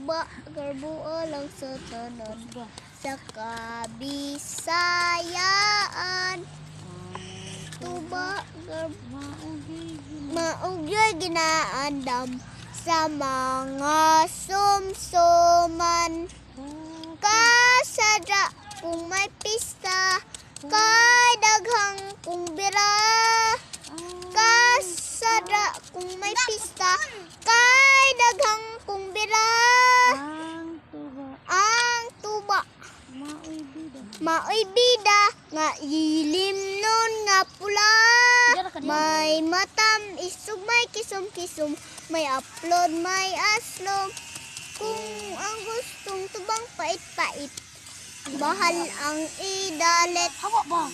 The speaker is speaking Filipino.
tuba garbuo lang sa tanan sa kabisayaan. Tuba maugyo'y ginaandam sa mga sumsuman. Kasada kung may pista, kay daghang kung bira. Kasada kung may pista, kay daghang kung bira. Ang tuba maoy bida nga ilim nun nga pula. May matam isog, may kisum-kisum, may upload, may aslog. Kung ang gustong tubang pait-pait, bahal ang idalet. Hawa ba?